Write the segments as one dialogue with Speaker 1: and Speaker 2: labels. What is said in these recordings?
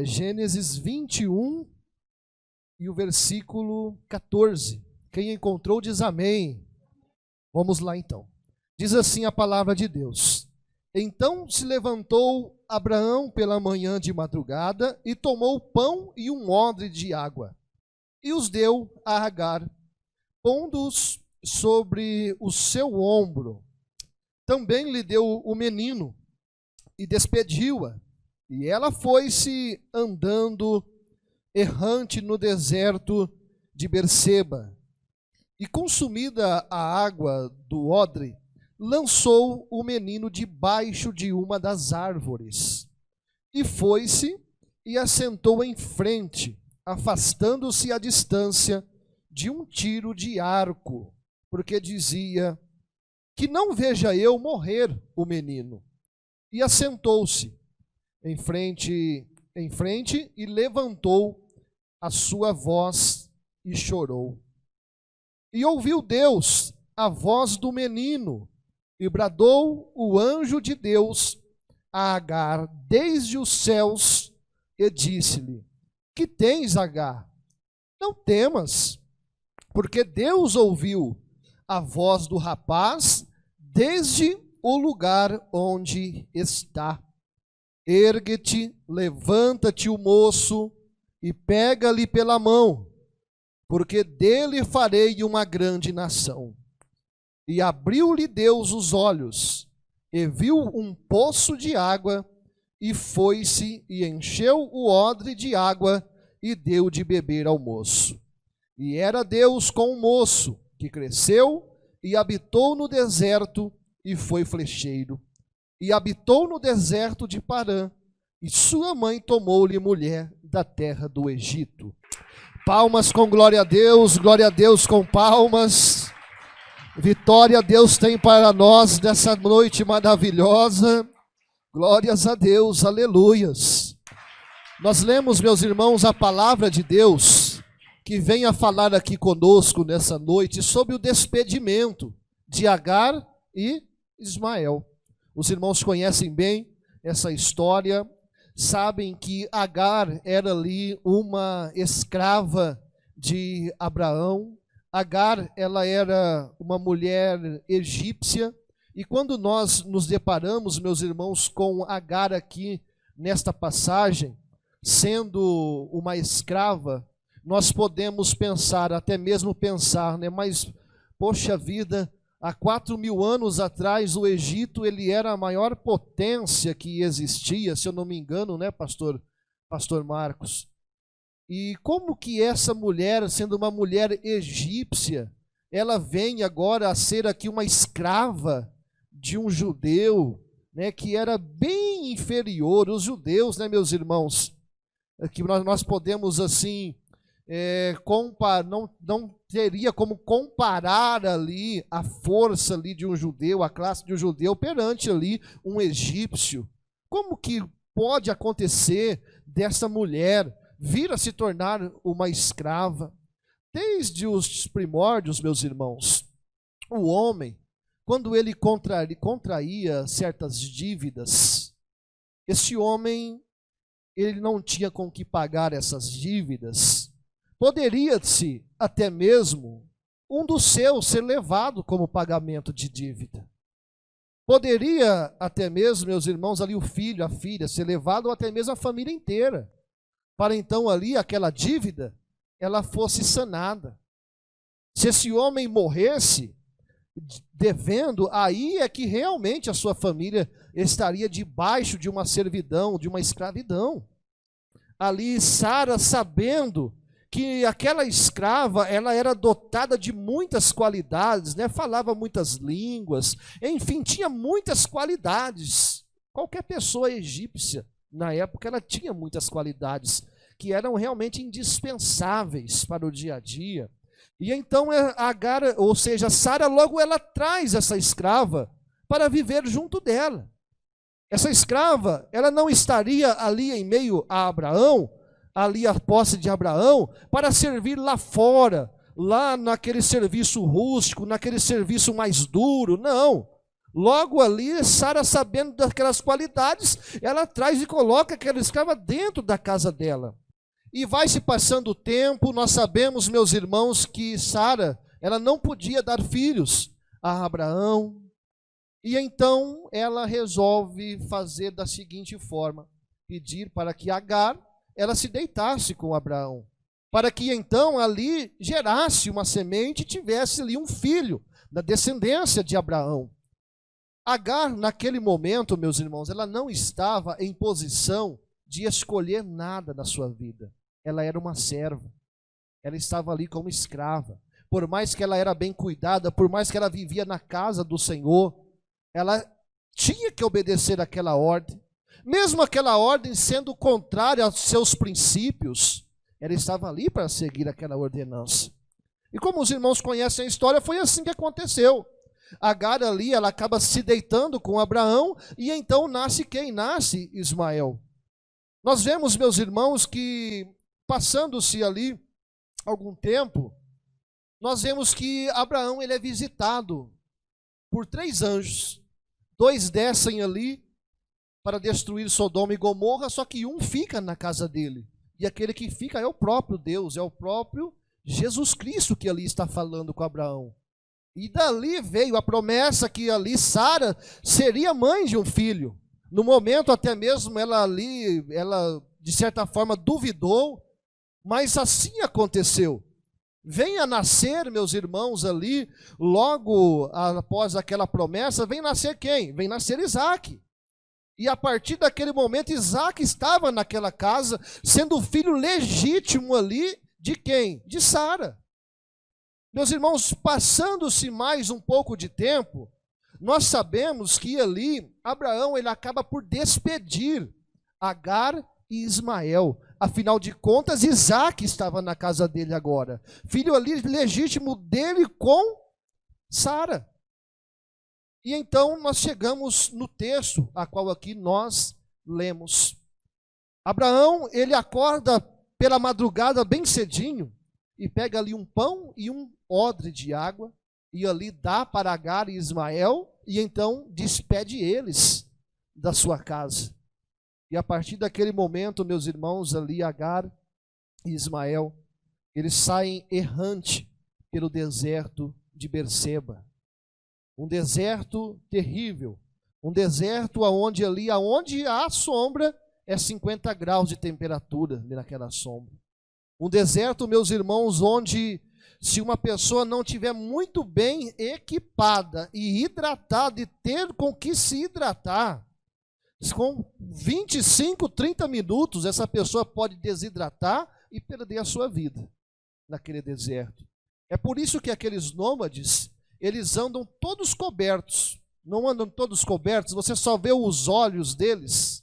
Speaker 1: Gênesis 21 e o versículo 14. Quem encontrou diz amém. Vamos lá então. Diz assim a palavra de Deus: Então se levantou Abraão pela manhã de madrugada e tomou pão e um odre de água e os deu a Agar, pondo-os sobre o seu ombro. Também lhe deu o menino e despediu-a. E ela foi-se andando errante no deserto de Berseba. E consumida a água do odre, lançou o menino debaixo de uma das árvores. E foi-se e assentou em frente, afastando-se a distância de um tiro de arco, porque dizia: que não veja eu morrer o menino. E assentou-se em frente e levantou a sua voz e chorou. E ouviu Deus a voz do menino, e bradou o anjo de Deus a Agar desde os céus, e disse-lhe: que tens, Agar? Não temas, porque Deus ouviu a voz do rapaz desde o lugar onde está. Ergue-te, levanta-te o moço e pega-lhe pela mão, porque dele farei uma grande nação. E abriu-lhe Deus os olhos, e viu um poço de água, e foi-se e encheu o odre de água, e deu de beber ao moço. E era Deus com o moço, que cresceu e habitou no deserto, e foi flecheiro. E habitou no deserto de Parã, e sua mãe tomou-lhe mulher da terra do Egito. Palmas com glória a Deus com palmas. Vitória Deus tem para nós nessa noite maravilhosa. Glórias a Deus, aleluias. Nós lemos, meus irmãos, a palavra de Deus, que vem a falar aqui conosco nessa noite sobre o despedimento de Agar e Ismael. Os irmãos conhecem bem essa história, sabem que Agar era ali uma escrava de Abraão. Agar, ela era uma mulher egípcia, e quando nós nos deparamos, meus irmãos, com Agar aqui nesta passagem, sendo uma escrava, nós podemos pensar, até mesmo pensar, né? Mas, poxa vida, há 4.000 anos atrás, o Egito, ele era a maior potência que existia, se eu não me engano, né, pastor Marcos? E como que essa mulher, sendo uma mulher egípcia, ela vem agora a ser aqui uma escrava de um judeu, né, que era bem inferior, os judeus, né, meus irmãos? Que nós podemos, assim, não teria como comparar ali a força ali de um judeu, a classe de um judeu perante ali um egípcio. Como que pode acontecer dessa mulher vir a se tornar uma escrava? Desde os primórdios, meus irmãos, o homem, quando ele contraía certas dívidas, esse homem, ele não tinha com que pagar essas dívidas. Poderia-se até mesmo um dos seus ser levado como pagamento de dívida. Poderia até mesmo, meus irmãos, ali o filho, a filha, ser levado, ou até mesmo a família inteira, para então ali aquela dívida, ela fosse sanada. Se esse homem morresse devendo, aí é que realmente a sua família estaria debaixo de uma servidão, de uma escravidão. Ali Sara, sabendo que aquela escrava, ela era dotada de muitas qualidades, né? Falava muitas línguas, enfim, tinha muitas qualidades. Qualquer pessoa egípcia, na época, ela tinha muitas qualidades que eram realmente indispensáveis para o dia a dia. E então Agar, ou seja, Sara, logo ela traz essa escrava para viver junto dela. Essa escrava, ela não estaria ali em meio a Abraão, ali a posse de Abraão, para servir lá fora, lá naquele serviço rústico, naquele serviço mais duro, não. Logo ali, Sara, sabendo daquelas qualidades, ela traz e coloca aquela escrava dentro da casa dela. E vai se passando o tempo, nós sabemos, meus irmãos, que Sara, ela não podia dar filhos a Abraão. E então ela resolve fazer da seguinte forma: pedir para que Agar, ela se deitasse com Abraão, para que então ali gerasse uma semente e tivesse ali um filho da descendência de Abraão. Agar, naquele momento, meus irmãos, ela não estava em posição de escolher nada na sua vida. Ela era uma serva. Ela estava ali como escrava. Por mais que ela era bem cuidada, por mais que ela vivia na casa do Senhor, ela tinha que obedecer àquela ordem. Mesmo aquela ordem sendo contrária aos seus princípios, ela estava ali para seguir aquela ordenança. E como os irmãos conhecem a história, foi assim que aconteceu. Agar ali, ela acaba se deitando com Abraão, e então nasce quem? Nasce Ismael. Nós vemos, meus irmãos, que passando-se ali algum tempo, nós vemos que Abraão ele é visitado por 3 anjos. 2 descem ali para destruir Sodoma e Gomorra, só que um fica na casa dele. E aquele que fica é o próprio Deus, é o próprio Jesus Cristo que ali está falando com Abraão. E dali veio a promessa que ali Sara seria mãe de um filho. No momento até mesmo ela de certa forma duvidou, mas assim aconteceu. Vem a nascer, meus irmãos, ali, logo após aquela promessa, vem nascer quem? Vem nascer Isaque. E a partir daquele momento, Isaque estava naquela casa, sendo o filho legítimo ali de quem? De Sara. Meus irmãos, passando-se mais um pouco de tempo, nós sabemos que ali, Abraão, ele acaba por despedir Agar e Ismael. Afinal de contas, Isaque estava na casa dele agora. Filho ali legítimo dele com Sara. E então nós chegamos no texto a qual aqui nós lemos. Abraão, ele acorda pela madrugada bem cedinho e pega ali um pão e um odre de água e ali dá para Agar e Ismael e então despede eles da sua casa. E a partir daquele momento, meus irmãos, ali Agar e Ismael, eles saem errante pelo deserto de Berseba. Um deserto terrível, um deserto aonde a sombra é 50 graus de temperatura ali naquela sombra. Um deserto, meus irmãos, onde se uma pessoa não tiver muito bem equipada e hidratada e ter com que se hidratar, com 25, 30 minutos, essa pessoa pode desidratar e perder a sua vida naquele deserto. É por isso que aqueles nômades, eles andam todos cobertos. Não andam todos cobertos, você só vê os olhos deles.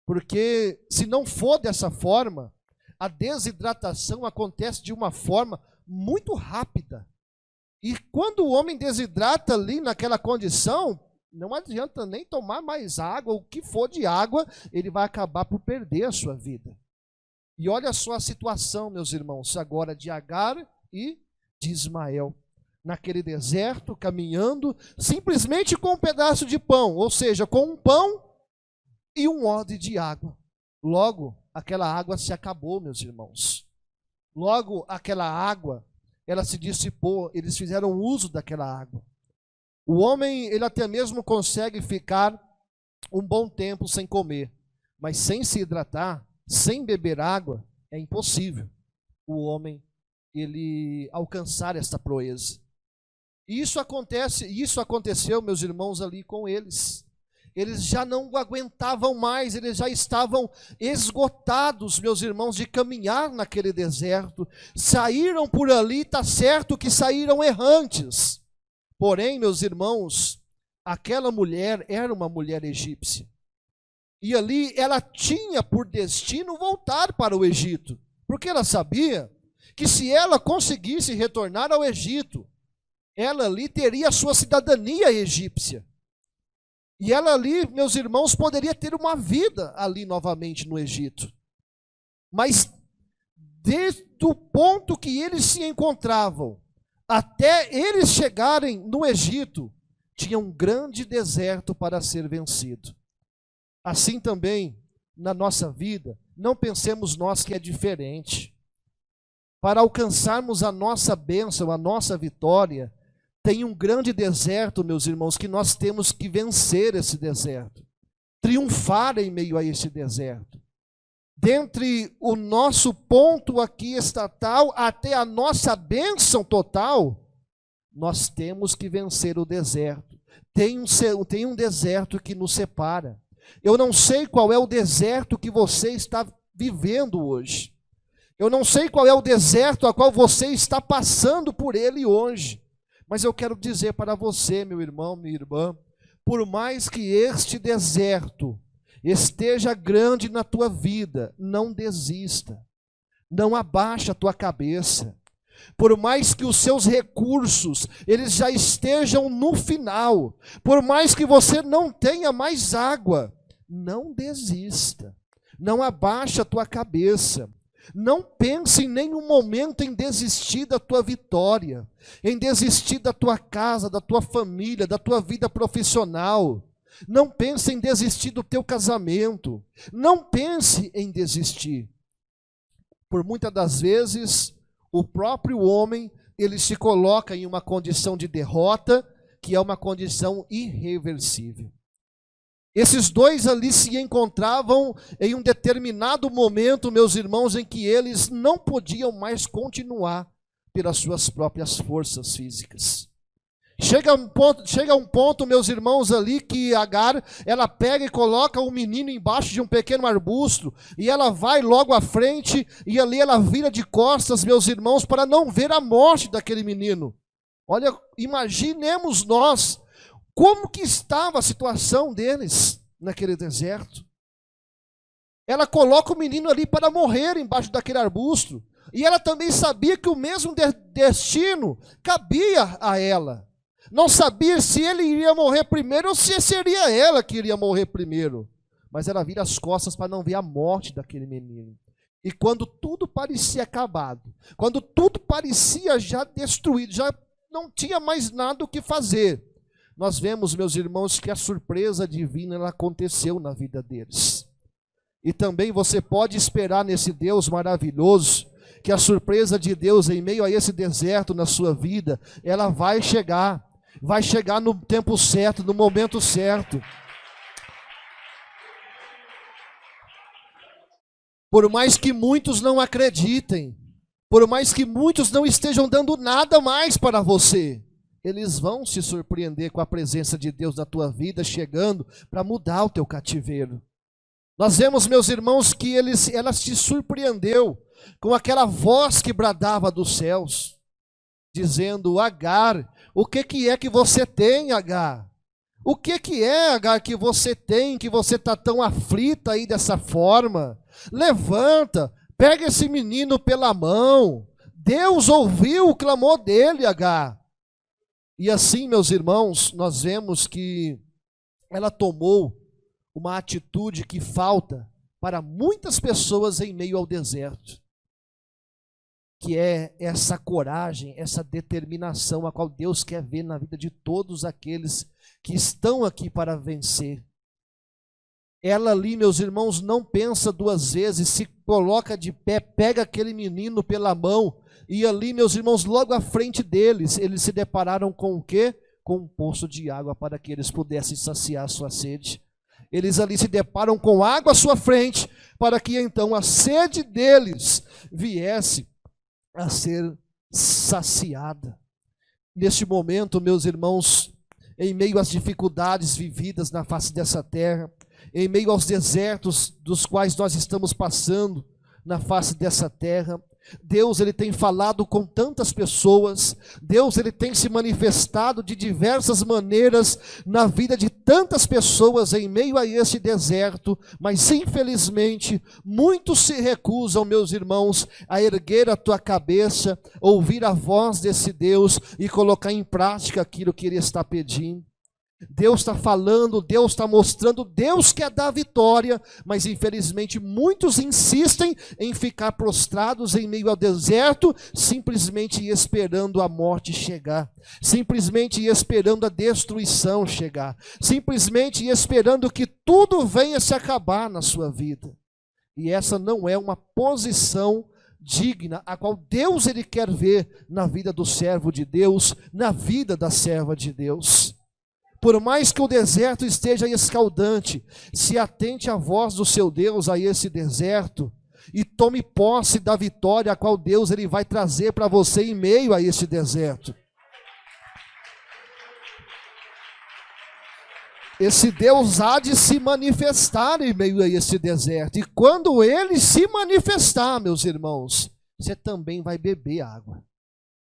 Speaker 1: Porque se não for dessa forma, a desidratação acontece de uma forma muito rápida. E quando o homem desidrata ali naquela condição, não adianta nem tomar mais água, o que for de água, ele vai acabar por perder a sua vida. E olha só a situação, meus irmãos, agora de Agar e de Ismael. Naquele deserto, caminhando, simplesmente com um pedaço de pão, ou seja, com um pão e um odre de água. Logo, aquela água se acabou, meus irmãos. Logo, aquela água, ela se dissipou, eles fizeram uso daquela água. O homem, ele até mesmo consegue ficar um bom tempo sem comer, mas sem se hidratar, sem beber água, é impossível o homem, ele alcançar esta proeza. E isso aconteceu, meus irmãos, ali com eles. Eles já não aguentavam mais, eles já estavam esgotados, meus irmãos, de caminhar naquele deserto. Saíram por ali, está certo que saíram errantes. Porém, meus irmãos, aquela mulher era uma mulher egípcia. E ali ela tinha por destino voltar para o Egito. Porque ela sabia que se ela conseguisse retornar ao Egito, ela ali teria a sua cidadania egípcia. E ela ali, meus irmãos, poderia ter uma vida ali novamente no Egito. Mas desde o ponto que eles se encontravam, até eles chegarem no Egito, tinha um grande deserto para ser vencido. Assim também, na nossa vida, não pensemos nós que é diferente. Para alcançarmos a nossa bênção, a nossa vitória, tem um grande deserto, meus irmãos, que nós temos que vencer esse deserto, triunfar em meio a esse deserto. Dentre o nosso ponto aqui estatal até a nossa bênção total, nós temos que vencer o deserto. Tem um deserto que nos separa. Eu não sei qual é o deserto que você está vivendo hoje. Eu não sei qual é o deserto a qual você está passando por ele hoje. Mas eu quero dizer para você, meu irmão, minha irmã, por mais que este deserto esteja grande na tua vida, não desista. Não abaixa a tua cabeça. Por mais que os seus recursos, eles já estejam no final, por mais que você não tenha mais água, não desista, não abaixa a tua cabeça, não pense em nenhum momento em desistir da tua vitória, em desistir da tua casa, da tua família, da tua vida profissional, não pense em desistir do teu casamento, não pense em desistir. Por muitas das vezes, o próprio homem, ele se coloca em uma condição de derrota, que é uma condição irreversível. Esses dois ali se encontravam em um determinado momento, meus irmãos, em que eles não podiam mais continuar pelas suas próprias forças físicas. Chega um ponto, meus irmãos, ali que Agar, ela pega e coloca o menino embaixo de um pequeno arbusto, e ela vai logo à frente, e ali ela vira de costas, meus irmãos, para não ver a morte daquele menino. Olha, imaginemos nós, como que estava a situação deles naquele deserto. Ela coloca o menino ali para morrer embaixo daquele arbusto, e ela também sabia que o mesmo destino cabia a ela. Não sabia se ele iria morrer primeiro ou se seria ela que iria morrer primeiro. Mas ela vira as costas para não ver a morte daquele menino. E quando tudo parecia acabado, quando tudo parecia já destruído, já não tinha mais nada o que fazer, nós vemos, meus irmãos, que a surpresa divina ela aconteceu na vida deles. E também você pode esperar nesse Deus maravilhoso, que a surpresa de Deus em meio a esse deserto na sua vida, ela vai chegar no tempo certo, no momento certo. Por mais que muitos não acreditem, por mais que muitos não estejam dando nada mais para você, eles vão se surpreender com a presença de Deus na tua vida, chegando para mudar o teu cativeiro. Nós vemos, meus irmãos, que ela se surpreendeu com aquela voz que bradava dos céus, dizendo: Agar, o que é que você tem, Agar? O que é, Agar, que você tem, que você está tão aflita aí dessa forma? Levanta, pega esse menino pela mão. Deus ouviu o clamor dele, Agar. E assim, meus irmãos, nós vemos que ela tomou uma atitude que falta para muitas pessoas em meio ao deserto, que é essa coragem, essa determinação a qual Deus quer ver na vida de todos aqueles que estão aqui para vencer. Ela ali, meus irmãos, não pensa duas vezes, se coloca de pé, pega aquele menino pela mão, e ali, meus irmãos, logo à frente deles, eles se depararam com o quê? Com um poço de água para que eles pudessem saciar a sua sede. Eles ali se deparam com água à sua frente, para que então a sede deles viesse a ser saciada. Neste momento, meus irmãos, em meio às dificuldades vividas na face dessa terra, em meio aos desertos dos quais nós estamos passando na face dessa terra, Deus, ele tem falado com tantas pessoas, Deus, ele tem se manifestado de diversas maneiras na vida de tantas pessoas em meio a esse deserto, mas infelizmente muitos se recusam, meus irmãos, a erguer a tua cabeça, ouvir a voz desse Deus e colocar em prática aquilo que ele está pedindo. Deus está falando, Deus está mostrando, Deus quer dar vitória, mas infelizmente muitos insistem em ficar prostrados em meio ao deserto, simplesmente esperando a morte chegar, simplesmente esperando a destruição chegar, simplesmente esperando que tudo venha se acabar na sua vida. E essa não é uma posição digna, a qual Deus ele quer ver na vida do servo de Deus, na vida da serva de Deus. Por mais que o deserto esteja escaldante, se atente à voz do seu Deus a esse deserto e tome posse da vitória a qual Deus ele vai trazer para você em meio a esse deserto. Esse Deus há de se manifestar em meio a esse deserto. E quando ele se manifestar, meus irmãos, você também vai beber água.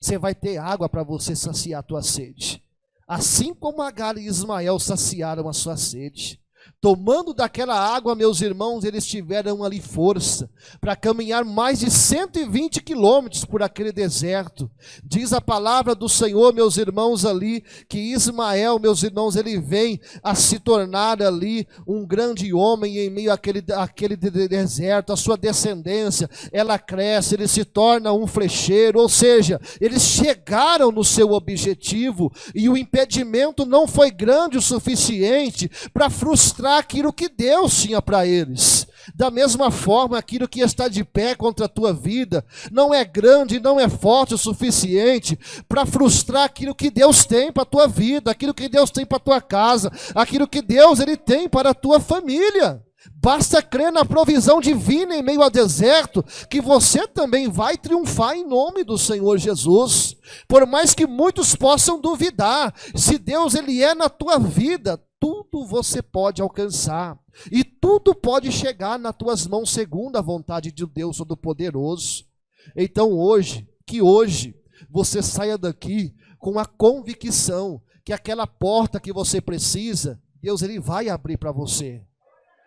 Speaker 1: Você vai ter água para você saciar a tua sede. Assim como Agar e Ismael saciaram a sua sede. Tomando daquela água, meus irmãos, eles tiveram ali força para caminhar mais de 120 quilômetros por aquele deserto. Diz a palavra do Senhor, meus irmãos, ali, que Ismael, meus irmãos, ele vem a se tornar ali um grande homem em meio àquele deserto. A sua descendência, ela cresce, ele se torna um flecheiro, ou seja, eles chegaram no seu objetivo e o impedimento não foi grande o suficiente para frustrar aquilo que Deus tinha para eles. Da mesma forma, aquilo que está de pé contra a tua vida não é grande, não é forte o suficiente para frustrar aquilo que Deus tem para a tua vida, aquilo que Deus tem para a tua casa, aquilo que Deus ele tem para a tua família. Basta crer na provisão divina em meio ao deserto, que você também vai triunfar em nome do Senhor Jesus. Por mais que muitos possam duvidar, se Deus ele é na tua vida, tudo você pode alcançar, e tudo pode chegar nas tuas mãos segundo a vontade de Deus Todo-Poderoso. Então hoje você saia daqui com a convicção que aquela porta que você precisa, Deus ele vai abrir para você.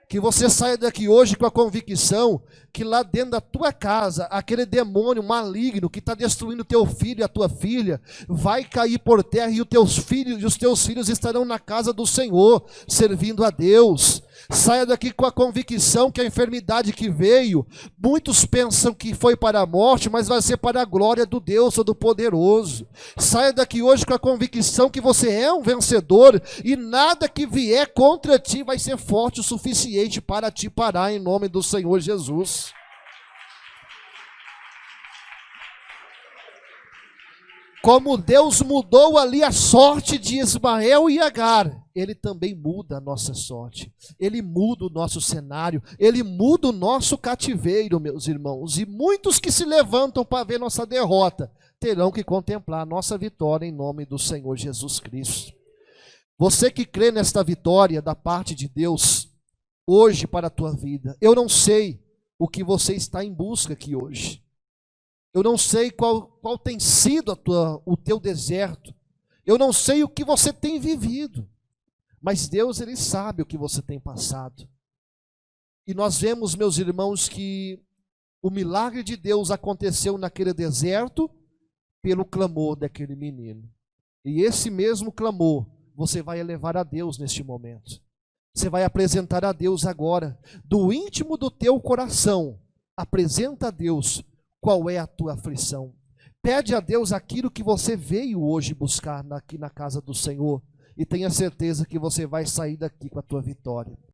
Speaker 1: Que você saia daqui hoje com a convicção que lá dentro da tua casa, aquele demônio maligno que está destruindo teu filho e a tua filha, vai cair por terra e os teus filhos estarão na casa do Senhor, servindo a Deus. Saia daqui com a convicção que a enfermidade que veio, muitos pensam que foi para a morte, mas vai ser para a glória do Deus Todo-Poderoso. Saia daqui hoje com a convicção que você é um vencedor e nada que vier contra ti vai ser forte o suficiente para te parar em nome do Senhor Jesus. Como Deus mudou ali a sorte de Ismael e Agar, ele também muda a nossa sorte, ele muda o nosso cenário, ele muda o nosso cativeiro, meus irmãos. E muitos que se levantam para ver nossa derrota, terão que contemplar a nossa vitória em nome do Senhor Jesus Cristo. Você que crê nesta vitória da parte de Deus, hoje para a tua vida, eu não sei o que você está em busca aqui hoje. Eu não sei qual tem sido o teu deserto. Eu não sei o que você tem vivido. Mas Deus, ele sabe o que você tem passado. E nós vemos, meus irmãos, que o milagre de Deus aconteceu naquele deserto pelo clamor daquele menino. E esse mesmo clamor você vai elevar a Deus neste momento. Você vai apresentar a Deus agora. Do íntimo do teu coração, apresenta a Deus qual é a tua aflição. Pede a Deus aquilo que você veio hoje buscar aqui na casa do Senhor. E tenha certeza que você vai sair daqui com a tua vitória.